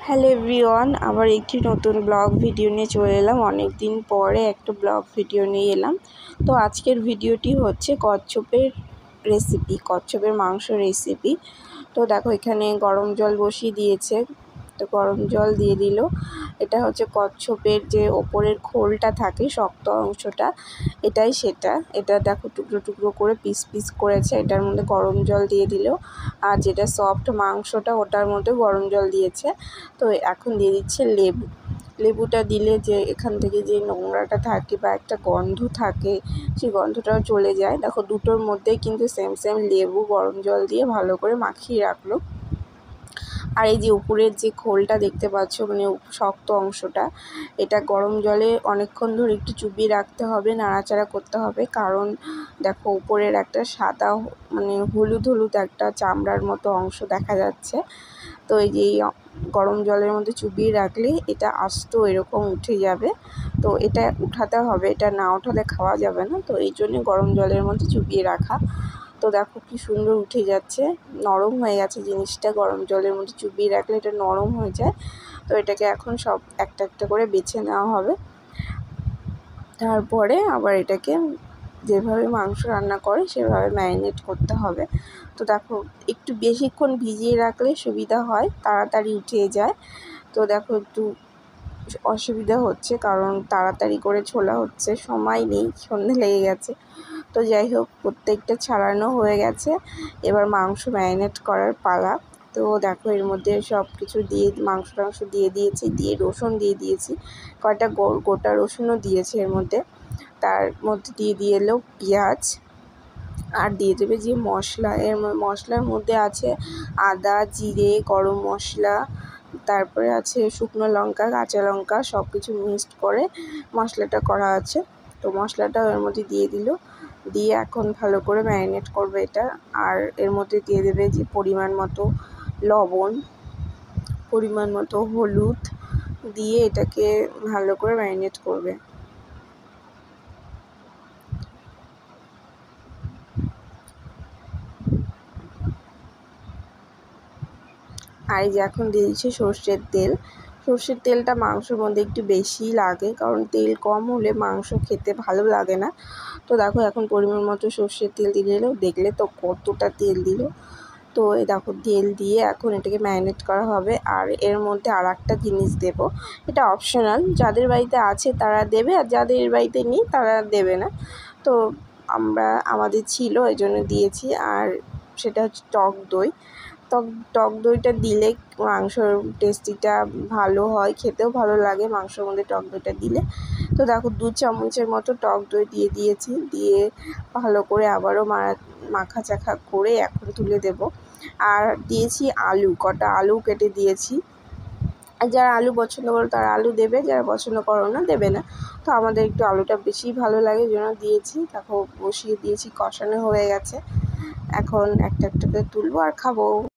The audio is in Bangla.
হ্যালো এভরিওয়ান, আবার একটি নতুন ব্লগ ভিডিও নিয়ে চলে এলাম। অনেক দিন পরে একটা ব্লগ ভিডিও নিয়ে এলাম। তো আজকের ভিডিওটি হচ্ছে কচ্ছপের রেসিপি, কচ্ছপের মাংস রেসিপি। তো দেখো এখানে গরম জল বসিয়ে দিয়েছে, তো গরম জল দিয়ে দিল। এটা হচ্ছে কচ্ছপের যে ওপরের খোলটা থাকে, শক্ত অংশটা, এটাই সেটা। এটা দেখো টুকরো টুকরো করে পিস পিস করেছে, এটার মধ্যে গরম জল দিয়ে দিল। আর যেটা সফট মাংসটা ওটার মধ্যে গরম জল দিয়েছে। তো এখন দিয়ে দিচ্ছে লেবু। লেবুটা দিলে যে এখান থেকে যে নোংরাটা থাকে বা একটা গন্ধ থাকে, সেই গন্ধটাও চলে যায়। দেখো দুটোর মধ্যেই কিন্তু সেম লেবু গরম জল দিয়ে ভালো করে মাখিয়ে রাখলো। আর এই যে উপরের যে খোলটা দেখতে পাচ্ছ, মানে শক্ত অংশটা, এটা গরম জলে অনেকক্ষণ ধরে একটু চুবিয়ে রাখতে হবে, নাড়াচাড়া করতে হবে। কারণ দেখো উপরের একটা সাদা মানে হলুদ হলুদ একটা চামড়ার মতো অংশ দেখা যাচ্ছে। তো এই যে গরম জলের মধ্যে চুবিয়ে রাখলে এটা আস্ত এরকম উঠে যাবে। তো এটা উঠাতে হবে, এটা না উঠালে খাওয়া যাবে না। তো এই জন্য গরম জলের মধ্যে চুবিয়ে রাখা। তো দেখো কি সুন্দর উঠে যাচ্ছে, নরম হয়ে গেছে জিনিসটা। গরম জলের মধ্যে চুবিয়ে রাখলে এটা নরম হয়ে যায়। তো এটাকে এখন সব একটা একটা করে বেছে নেওয়া হবে। তারপরে আবার এটাকে যেভাবে মাংস রান্না করে সেভাবে ম্যারিনেট করতে হবে। তো দেখো একটু বেশিক্ষণ ভিজিয়ে রাখলে সুবিধা হয়, তাড়াতাড়ি উঠে যায়। তো দেখো একটু অসুবিধা হচ্ছে কারণ তাড়াতাড়ি করে ছোলা হচ্ছে, সময় নেই, সন্ধে লেগে গেছে। তো যাই হোক, প্রত্যেকটা ছাড়ানো হয়ে গেছে। এবার মাংস ম্যারিনেট করার পালা। তো দেখো এর মধ্যে সব কিছু দিয়ে মাংস টাংস দিয়ে দিয়েছি, দিয়ে রসুন দিয়ে দিয়েছি, কয়টা গোটা রসুনও দিয়েছি এর মধ্যে। তার মধ্যে দিয়ে এলো পেঁয়াজ, আর দিয়ে দেবে যে মশলা। এর মশলার মধ্যে আছে আদা, জিরে, গরম মশলা, তারপরে আছে শুকনো লঙ্কা, কাঁচা লঙ্কা, সব কিছু মিক্সড করে মশলাটা করা আছে। তো মশলাটাও এর মধ্যে দিয়ে দিল, দিয়ে এখন ভালো করে ম্যারিনেট করবে এটা। আর এর মধ্যে দিয়ে দেবে যে পরিমাণ মতো লবণ, পরিমাণ মতো হলুদ দিয়ে এটাকে ভালো করে ম্যারিনেট করবে। আর এই যে এখন দিয়ে দিচ্ছি সর্ষের তেল। সর্ষের তেলটা মাংসের মধ্যে একটু বেশিই লাগে, কারণ তেল কম হলে মাংস খেতে ভালো লাগে না। তো দেখো এখন পরিমাণ মতো সর্ষের তেল দিয়ে দিল, দেখলে তো কতটা তেল দিল। তো এই দেখো তেল দিয়ে এখন এটাকে ম্যারিনেট করা হবে। আর এর মধ্যে আর একটা জিনিস দেব, এটা অপশনাল, যাদের বাড়িতে আছে তারা দেবে, আর যাদের বাড়িতে নেই তারা দেবে না। তো আমাদের ছিল, এই জন্য দিয়েছি। আর সেটা হচ্ছে টক দই। টক দইটা দিলে মাংসর টেস্টিটা ভালো হয়, খেতেও ভালো লাগে মাংসের মধ্যে টক দইটা দিলে। তো দেখো 2 চামচের মতো টক দই দিয়ে দিয়েছি, দিয়ে ভালো করে আবারও মাখা চাখা করে এখন তুলে দেব। আর দিয়েছি আলু, কটা আলু কেটে দিয়েছি। আর যারা আলু পছন্দ করো তারা আলু দেবে, যারা পছন্দ করো না দেবে না। তো আমাদের একটু আলুটা বেশি ভালো লাগে, জন্য দিয়েছি। দেখো বসিয়ে দিয়েছি, কষানো হয়ে গেছে। এখন একটা একটা করে তুলবো আর খাবো।